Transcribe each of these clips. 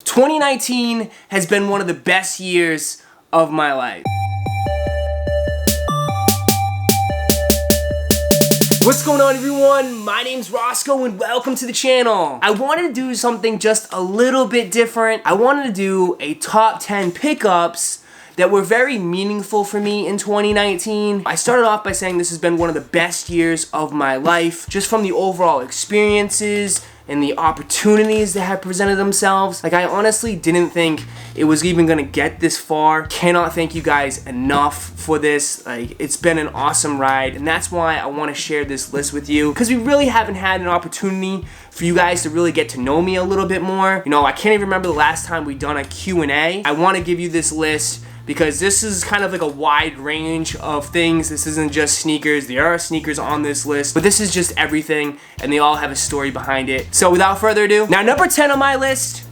2019 has been one of the best years of my life. What's going on, everyone? My name's Roscoe and welcome to the channel. I wanted to do something just a little bit different. I wanted to do a top 10 pickups that were very meaningful for me in 2019. I started off by saying this has been one of the best years of my life, just from the overall experiences and the opportunities that have presented themselves. Like, I honestly didn't think it was even gonna get this far. Cannot thank you guys enough for this. Like, it's been an awesome ride, and that's why I wanna share this list with you, because we really haven't had an opportunity for you guys to really get to know me a little bit more. You know, I can't even remember the last time we done a Q&A. I wanna give you this list because this is kind of like a wide range of things. This isn't just sneakers. There are sneakers on this list, but this is just everything, and they all have a story behind it. So without further ado, now number 10 on my list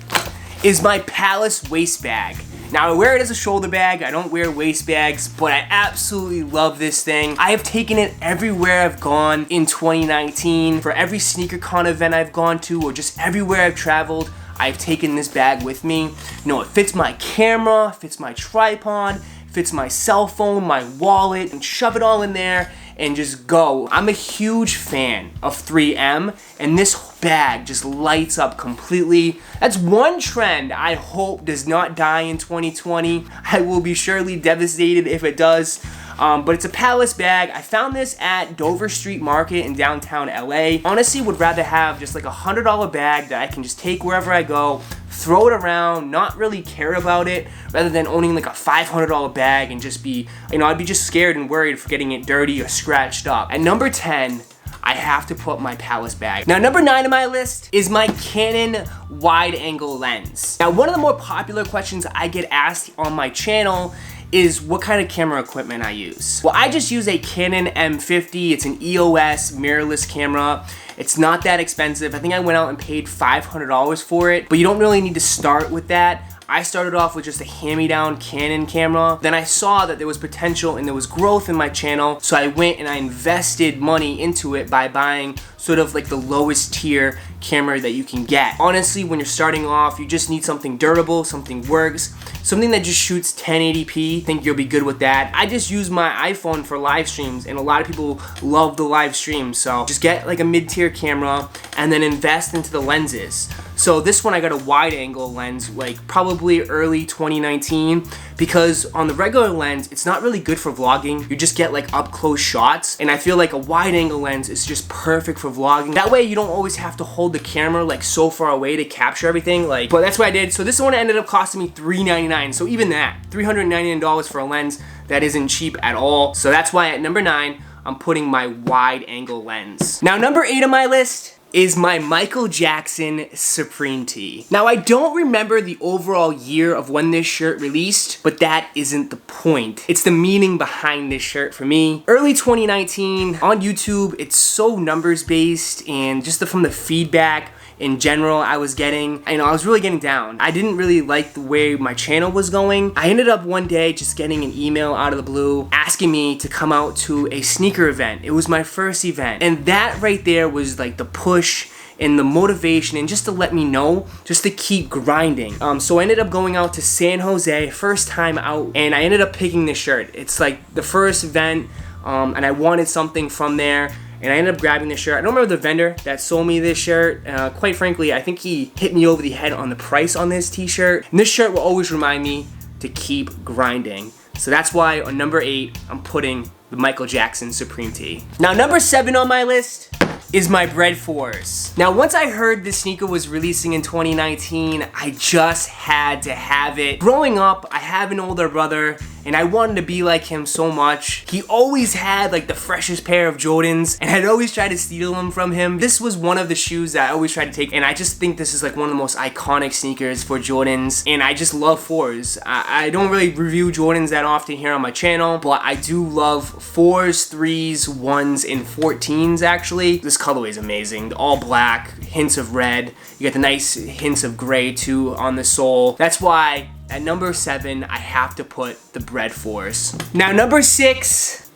is my Palace waist bag. Now, I wear it as a shoulder bag. I don't wear waist bags, but I absolutely love this thing. I have taken it everywhere I've gone in 2019. For every sneaker con event I've gone to, or just everywhere I've traveled, I've taken this bag with me. You know, it fits my camera, fits my tripod, fits my cell phone, my wallet, and shove it all in there and just go. I'm a huge fan of 3M, and this bag just lights up completely. That's one trend I hope does not die in 2020. I will be surely devastated if it does. But it's a Palace bag. I found this at Dover Street Market in downtown LA. Honestly, would rather have just like a $100 bag that I can just take wherever I go, throw it around, not really care about it, rather than owning like a $500 bag and just be, you know, I'd be just scared and worried for getting it dirty or scratched up. At number 10, I have to put my Palace bag. Now, number 9 on my list is my Canon Wideangle Lens. Now, one of the more popular questions I get asked on my channel is what kind of camera equipment I use. Well, I just use a Canon M50. It's an EOS mirrorless camera. It's not that expensive. I think I went out and paid $500 for it, but you don't really need to start with that. I started off with just a hand-me-down Canon camera. Then I saw that there was potential and there was growth in my channel, so I went and I invested money into it by buying sort of like the lowest tier camera that you can get. Honestly, when you're starting off, you just need something durable, something works, something that just shoots 1080p. I think you'll be good with that. I just use my iPhone for live streams, and a lot of people love the live streams, so just get like a mid-tier camera and then invest into the lenses. So this one, I got a wide angle lens, like probably early 2019, because on the regular lens, it's not really good for vlogging. You just get like up close shots, and I feel like a wide angle lens is just perfect for vlogging. That way you don't always have to hold the camera like so far away to capture everything, like, but that's what I did. So this one ended up costing me $399. So even that, $399 for a lens, that isn't cheap at all. So that's why at number 9, I'm putting my wide angle lens. Now, number 8 on my list is my Michael Jackson Supreme tee. Now, I don't remember the overall year of when this shirt released, but that isn't the point. It's the meaning behind this shirt for me. Early 2019, on YouTube, it's so numbers based, and just from the feedback in general I was getting, you know, I was really getting down. I didn't really like the way my channel was going. I ended up one day just getting an email out of the blue asking me to come out to a sneaker event. It was my first event, and that right there was like the push and the motivation, and just to let me know, just to keep grinding. So I ended up going out to San Jose, first time out, and I ended up picking this shirt. It's like the first event, and I wanted something from there, and I ended up grabbing this shirt. I don't remember the vendor that sold me this shirt. Quite frankly, I think he hit me over the head on the price on this t-shirt. And this shirt will always remind me to keep grinding. So that's why on number 8, I'm putting the Michael Jackson Supreme tee. Now, number 7 on my list is my Bred 4s. Now, once I heard this sneaker was releasing in 2019, I just had to have it. Growing up, I have an older brother, and I wanted to be like him so much. He always had like the freshest pair of Jordans, and I'd always try to steal them from him. This was one of the shoes that I always tried to take, and I just think this is like one of the most iconic sneakers for Jordans, and I just love 4s. I don't really review Jordans that often here on my channel, but I do love 4s, 3s, 1s, and 14s actually. This colorway is amazing. All black, hints of red. You get the nice hints of gray too on the sole. That's why at number 7, I have to put the Bred 4s. Now, number 6,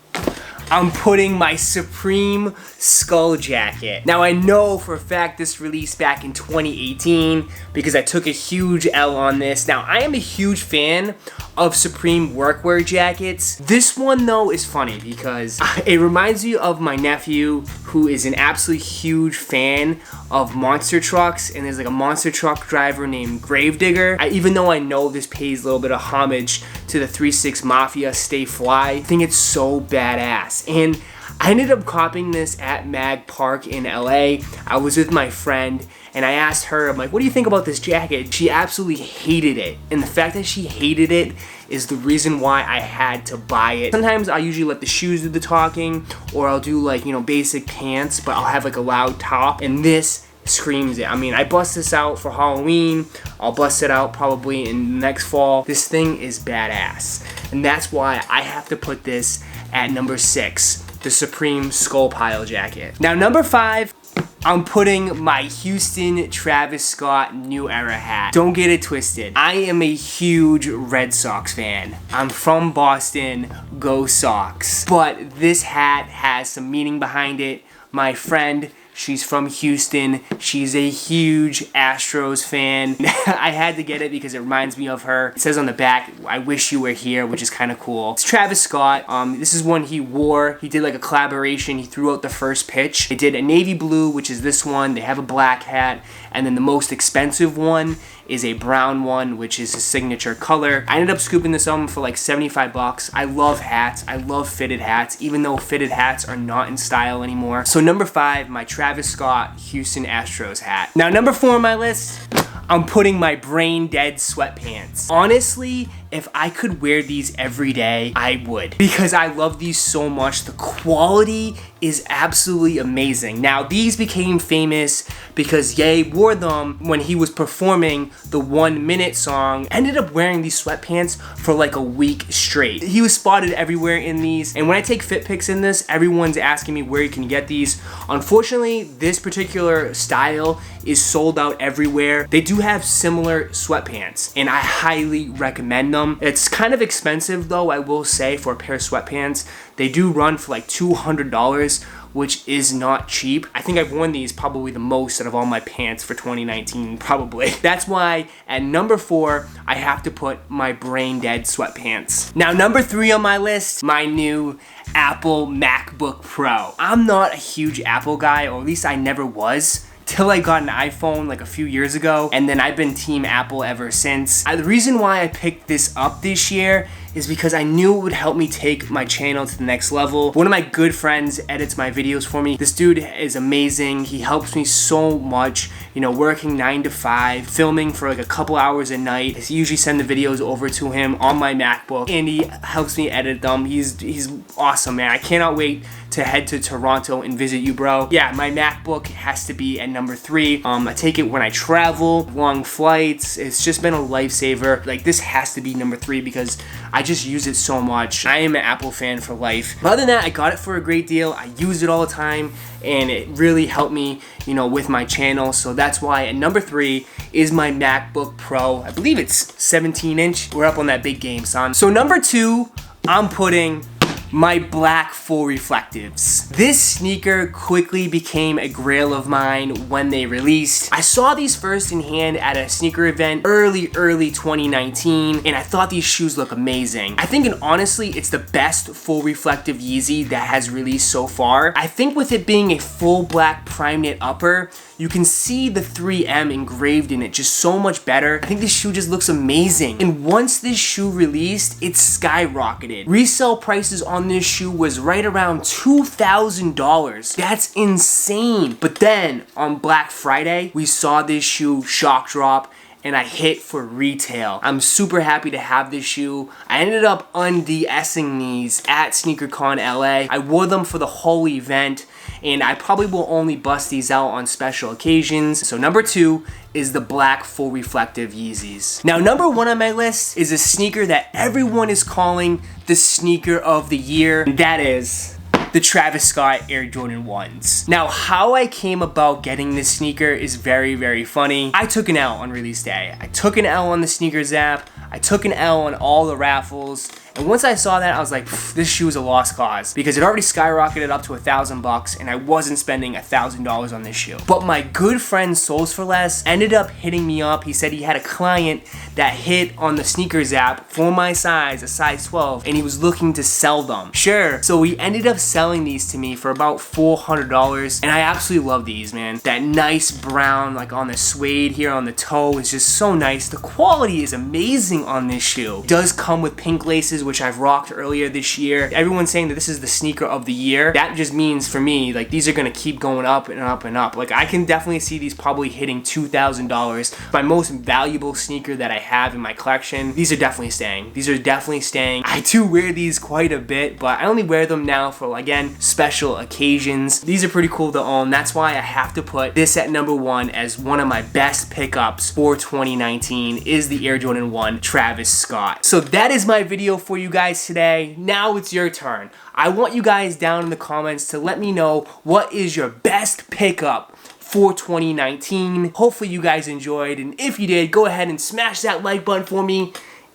I'm putting my Supreme skull jacket. Now I know for a fact this released back in 2018 because I took a huge L on this. Now I am a huge fan of Supreme workwear jackets. This one though is funny because it reminds me of my nephew who is an absolutely huge fan of monster trucks, and there's like a monster truck driver named Gravedigger. Even though I know this pays a little bit of homage to the 3-6 Mafia Stay Fly, I think it's so badass. And I ended up copying this at Mag Park in LA. I was with my friend and I asked her, I'm like, what do you think about this jacket? She absolutely hated it. And the fact that she hated it is the reason why I had to buy it. Sometimes I usually let the shoes do the talking, or I'll do like, you know, basic pants, but I'll have like a loud top, and this screams it. I mean, I bust this out for Halloween. I'll bust it out probably in next fall. This thing is badass. And that's why I have to put this at number 6, the Supreme Skull Pile jacket. Now number 5, I'm putting my Houston Travis Scott New Era hat. Don't get it twisted. I am a huge Red Sox fan. I'm from Boston, go Sox. But this hat has some meaning behind it. My friend, she's from Houston. She's a huge Astros fan. I had to get it because it reminds me of her. It says on the back, I wish you were here, which is kind of cool. It's Travis Scott. This is one he wore. He did like a collaboration. He threw out the first pitch. They did a navy blue, which is this one. They have a black hat. And then the most expensive one is a brown one, which is his signature color. I ended up scooping this on for like 75 bucks. I love hats. I love fitted hats, even though fitted hats are not in style anymore. So number 5, my Travis Scott Houston Astros hat. Now number 4 on my list, I'm putting my Brain Dead sweatpants. Honestly, if I could wear these every day, I would, because I love these so much. The quality is absolutely amazing. Now, these became famous because Ye wore them when he was performing the 1 Minute song. Ended up wearing these sweatpants for like a week straight. He was spotted everywhere in these, and when I take fit pics in this, everyone's asking me where you can get these. Unfortunately, this particular style is sold out everywhere. They do have similar sweatpants, and I highly recommend them. It's kind of expensive though, I will say, for a pair of sweatpants. They do run for like $200, which is not cheap. I think I've worn these probably the most out of all my pants for 2019, probably. That's why at number 4, I have to put my Brain Dead sweatpants. Now number 3 on my list, my new Apple MacBook Pro. I'm not a huge Apple guy, or at least I never was, till I got an iPhone like a few years ago, and then I've been Team Apple ever since. The reason why I picked this up this year is because I knew it would help me take my channel to the next level. One of my good friends edits my videos for me. This dude is amazing. He helps me so much, you know, working 9 to 5, filming for like a couple hours a night. I usually send the videos over to him on my MacBook, and he helps me edit them. He's awesome, man. I cannot wait to head to Toronto and visit you, bro. Yeah, my MacBook has to be at number 3. I take it when I travel, long flights. It's just been a lifesaver. Like, this has to be number 3 because I just use it so much. I am an Apple fan for life. But other than that, I got it for a great deal. I use it all the time, and it really helped me, you know, with my channel. So that's why at number 3 is my MacBook Pro. I believe it's 17-inch. We're up on that big game, son. So number 2, I'm putting my black full reflectives. This sneaker quickly became a grail of mine when they released. I saw these first in hand at a sneaker event early 2019, and I thought these shoes look amazing. I think, and honestly, it's the best full reflective Yeezy that has released so far. I think with it being a full black prime knit upper, you can see the 3M engraved in it just so much better. I think this shoe just looks amazing. And once this shoe released, it skyrocketed. Resale prices on this shoe was right around $2,000. That's insane. But then on Black Friday, we saw this shoe shock drop, and I hit for retail. I'm super happy to have this shoe. I ended up unDSing these at SneakerCon LA. I wore them for the whole event, and I probably will only bust these out on special occasions. So number 2 is the black full reflective Yeezys. Now number 1 on my list is a sneaker that everyone is calling the sneaker of the year, and that is the Travis Scott Air Jordan 1s. Now, how I came about getting this sneaker is very, very funny. I took an L on release day. I took an L on the sneakers app. I took an L on all the raffles. And And once I saw that, I was like, this shoe is a lost cause because it already skyrocketed up to $1,000 and I wasn't spending $1,000 on this shoe. But my good friend Souls for Less ended up hitting me up. He said he had a client that hit on the sneakers app for my size, a size 12, and he was looking to sell them. Sure, so he ended up selling these to me for about $400, and I absolutely love these, man. That nice brown, like on the suede here on the toe is just so nice. The quality is amazing on this shoe. It does come with pink laces, which I've rocked earlier this year. Everyone's saying that this is the sneaker of the year. That just means for me, like these are gonna keep going up and up and up. Like I can definitely see these probably hitting $2,000. My most valuable sneaker that I have in my collection. These are definitely staying. These are definitely staying. I do wear these quite a bit, but I only wear them now for, again, special occasions. These are pretty cool to own. That's why I have to put this at number 1 as one of my best pickups for 2019 is the Air Jordan 1 Travis Scott. So that is my video for you guys today. Now it's your turn. I want you guys down in the comments to let me know what is your best pickup for 2019. Hopefully you guys enjoyed, and if you did, go ahead and smash that like button for me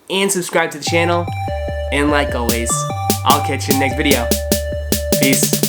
and subscribe to the channel. And like always, I'll catch you in the next video. Peace.